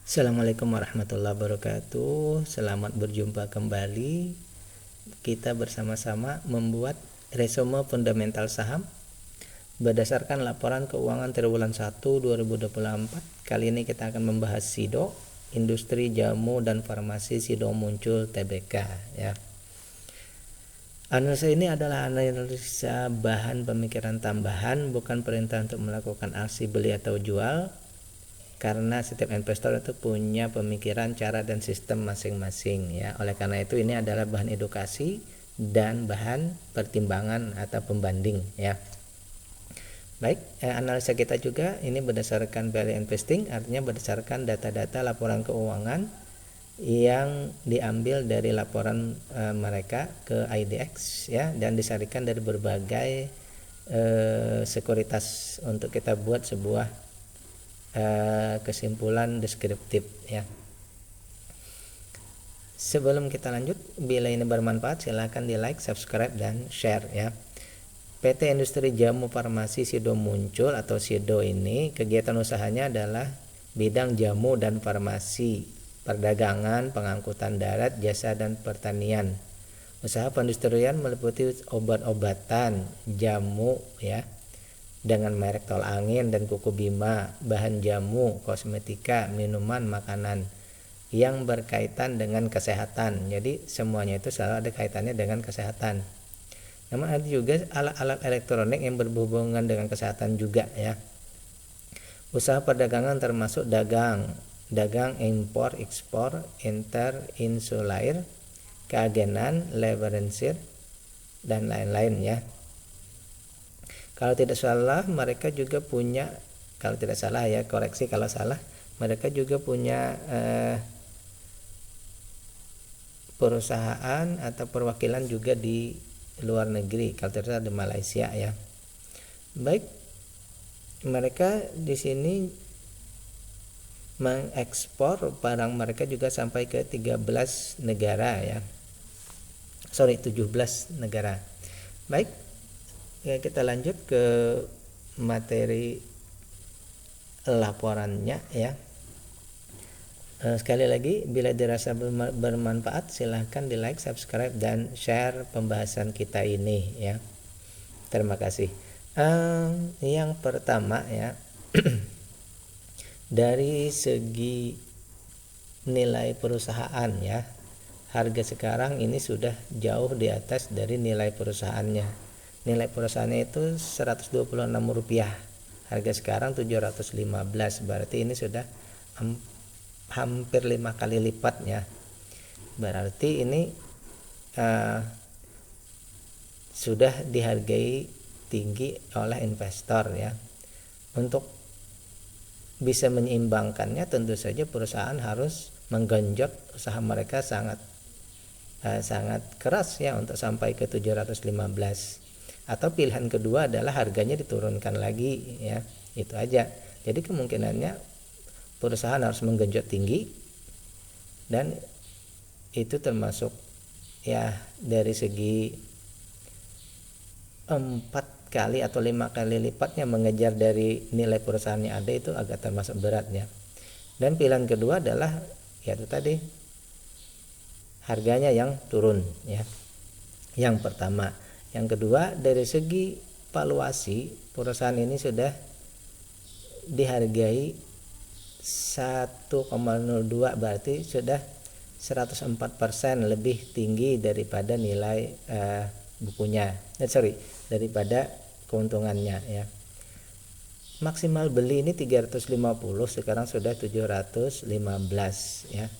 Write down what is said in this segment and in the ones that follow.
Assalamualaikum warahmatullahi wabarakatuh. Selamat berjumpa kembali. Kita bersama-sama membuat resume fundamental saham berdasarkan laporan keuangan triwulan 1 2024. Kali ini kita akan membahas SIDO, industri jamu dan farmasi SIDO muncul TBK ya. Analisa ini adalah analisa bahan pemikiran tambahan, bukan perintah untuk melakukan aksi beli atau jual. Karena setiap investor itu punya pemikiran, cara dan sistem masing-masing ya. Oleh karena itu ini adalah bahan edukasi dan bahan pertimbangan atau pembanding ya. Baik, analisa kita juga ini berdasarkan value investing, artinya berdasarkan data-data laporan keuangan yang diambil dari laporan mereka ke IDX ya, dan disarikan dari berbagai sekuritas untuk kita buat sebuah kesimpulan deskriptif ya. Sebelum kita lanjut, bila ini bermanfaat silakan di like, subscribe dan share ya. PT Industri Jamu Farmasi SIDO muncul atau SIDO ini kegiatan usahanya adalah bidang jamu dan farmasi, perdagangan, pengangkutan darat, jasa dan pertanian. Usaha perindustrian meliputi obat-obatan, jamu ya, dengan merek Tol Angin dan Kuku Bima, bahan jamu, kosmetika, minuman, makanan yang berkaitan dengan kesehatan. Jadi semuanya itu selalu ada kaitannya dengan kesehatan. Namun ada juga alat-alat elektronik yang berhubungan dengan kesehatan juga ya. Usaha perdagangan termasuk dagang impor, ekspor, insulier, keagenan, leverage dan lain-lain ya. Kalau tidak salah mereka juga punya, kalau tidak salah ya, koreksi kalau salah, mereka juga punya perusahaan atau perwakilan juga di luar negeri, kalau tidak salah di Malaysia ya. Baik, mereka di sini mengekspor barang mereka juga sampai ke 17 negara ya. 17 negara. Baik, ya, kita lanjut ke materi laporannya ya. Sekali lagi, bila dirasa bermanfaat silahkan di like, subscribe dan share pembahasan kita ini ya. Terima kasih. Yang pertama ya, dari segi nilai perusahaan ya, harga sekarang ini sudah jauh di atas dari nilai perusahaannya. Nilai perusahaannya itu Rp126, harga sekarang 715, berarti ini sudah hampir 5 kali lipat ya. Berarti ini sudah dihargai tinggi oleh investor ya. Untuk bisa menyeimbangkannya tentu saja perusahaan harus menggenjot usaha mereka sangat keras ya untuk sampai ke 715. Atau pilihan kedua adalah harganya diturunkan lagi ya, itu aja. Jadi kemungkinannya perusahaan harus menggenjot tinggi, dan itu termasuk ya dari segi 4 kali atau 5 kali lipatnya mengejar dari nilai perusahaan yang ada, itu agak termasuk beratnya. Dan pilihan kedua adalah yaitu tadi harganya yang turun ya. Yang pertama. Yang kedua, dari segi valuasi perusahaan ini sudah dihargai 1,02, berarti sudah 104% lebih tinggi daripada nilai daripada keuntungannya ya. Maksimal beli ini 350, sekarang sudah 715 ya.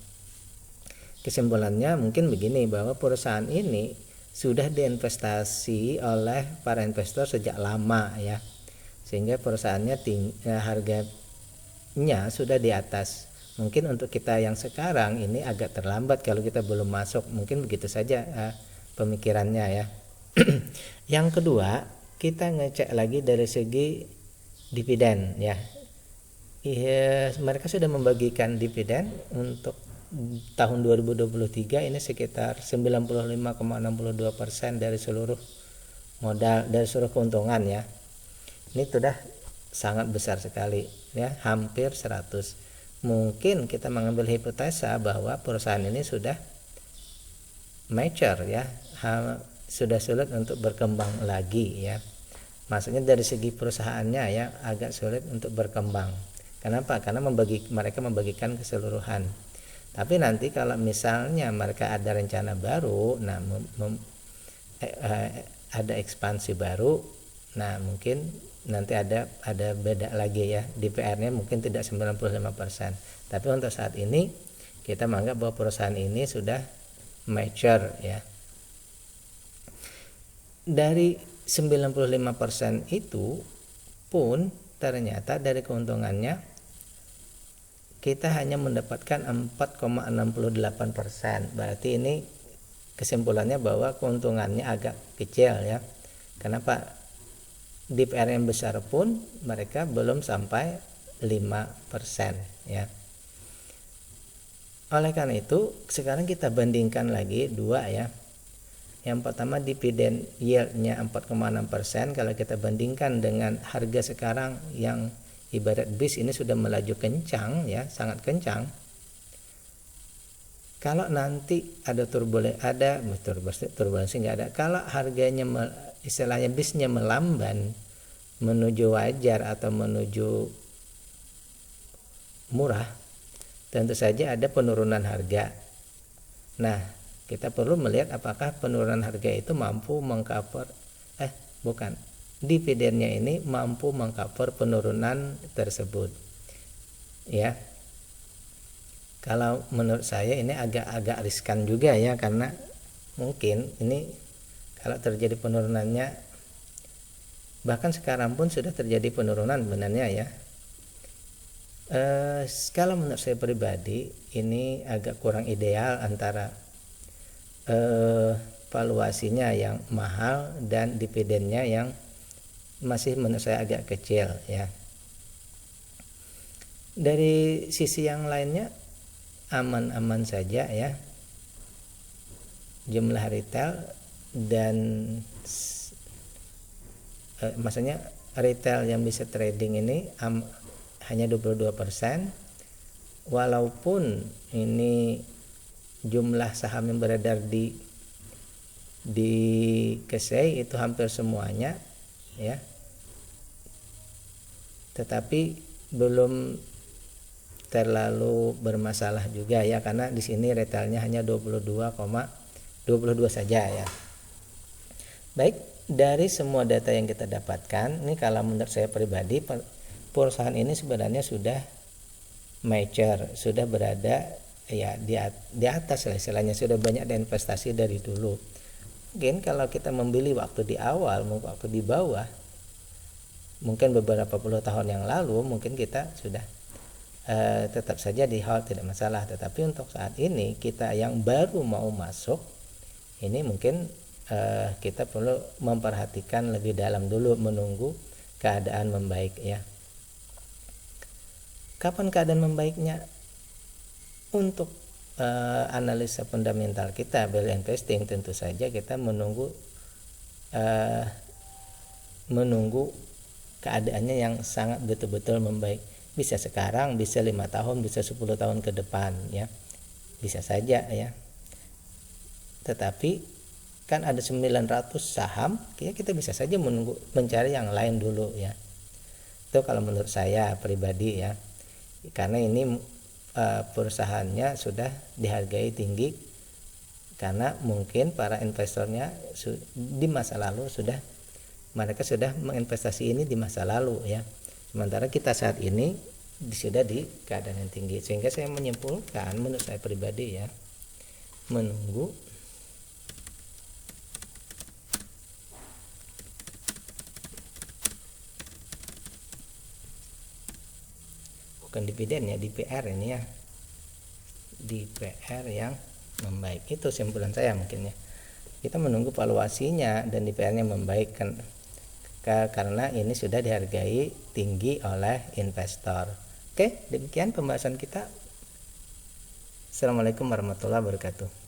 Kesimpulannya mungkin begini, bahwa perusahaan ini sudah diinvestasi oleh para investor sejak lama ya, sehingga perusahaannya harganya sudah di atas. Mungkin untuk kita yang sekarang ini agak terlambat kalau kita belum masuk, mungkin begitu saja pemikirannya ya. Yang kedua, kita ngecek lagi dari segi dividen ya. Mereka sudah membagikan dividen untuk tahun 2023 ini sekitar 95,62% dari seluruh modal, dari seluruh keuntungan ya. Ini sudah sangat besar sekali ya, hampir 100. mungkin kita mengambil hipotesa bahwa perusahaan ini sudah mature ya, sudah sulit untuk berkembang lagi ya. Maksudnya dari segi perusahaannya ya agak sulit untuk berkembang. Kenapa? Karena mereka membagikan keseluruhan. Tapi nanti kalau misalnya mereka ada rencana baru, nah ada ekspansi baru, nah mungkin nanti ada beda lagi ya. DPR-nya mungkin tidak 95%. Tapi untuk saat ini kita menganggap bahwa perusahaan ini sudah mature ya. Dari 95% itu pun ternyata dari keuntungannya kita hanya mendapatkan 4,68%. Berarti ini kesimpulannya bahwa keuntungannya agak kecil ya. Kenapa? DPR yang besar pun mereka belum sampai 5% ya. Oleh karena itu sekarang kita bandingkan lagi dua ya. Yang pertama dividen yield-nya 4,6%. Kalau kita bandingkan dengan harga sekarang yang ibarat bis ini sudah melaju kencang ya, sangat kencang. Kalau nanti ada turbulensi nggak ada. Kalau harganya istilahnya bisnya melamban menuju wajar atau menuju murah, tentu saja ada penurunan harga. Nah, kita perlu melihat apakah penurunan harga itu mampu mengcover dividennya ini mampu mengcover penurunan tersebut. Ya. Kalau menurut saya ini agak riskan juga ya, karena mungkin ini kalau terjadi penurunannya, bahkan sekarang pun sudah terjadi penurunan sebenarnya ya. Kalau menurut saya pribadi ini agak kurang ideal antara valuasinya yang mahal dan dividennya yang masih menurut saya agak kecil ya. Dari sisi yang lainnya aman-aman saja ya, jumlah retail dan maksudnya retail yang bisa trading ini hanya 22%, walaupun ini jumlah saham yang beredar di KSEI itu hampir semuanya ya, tetapi belum terlalu bermasalah juga ya, karena di sini retailnya hanya 22 saja ya. Baik, dari semua data yang kita dapatkan, ini kalau menurut saya pribadi perusahaan ini sebenarnya sudah mature, sudah berada ya di atas lah istilahnya, sudah banyak investasi dari dulu. Mungkin kalau kita membeli waktu di awal, waktu di bawah, mungkin beberapa puluh tahun yang lalu, mungkin kita sudah tetap saja di hold, tidak masalah. Tetapi untuk saat ini kita yang baru mau masuk, ini mungkin kita perlu memperhatikan lebih dalam dulu, menunggu keadaan membaik ya. Kapan keadaan membaiknya? Untuk analisa fundamental kita value investing, tentu saja kita menunggu keadaannya yang sangat betul-betul membaik. Bisa sekarang, bisa 5 tahun, bisa 10 tahun ke depan ya, bisa saja ya. Tetapi kan ada 900 saham ya, kita bisa saja menunggu, mencari yang lain dulu ya. Itu kalau menurut saya pribadi ya, karena ini perusahaannya sudah dihargai tinggi, karena mungkin para investornya di masa lalu mereka sudah menginvestasi ini di masa lalu ya, sementara kita saat ini sudah di keadaan yang tinggi. Sehingga saya menyimpulkan, menurut saya pribadi ya, menunggu bukan dividen ya, DPR ini ya, DPR yang membaik. Itu simpulan saya mungkin ya, kita menunggu valuasinya dan DPR-nya membaik kan, karena ini sudah dihargai tinggi oleh investor. Oke, demikian pembahasan kita. Assalamualaikum warahmatullahi wabarakatuh.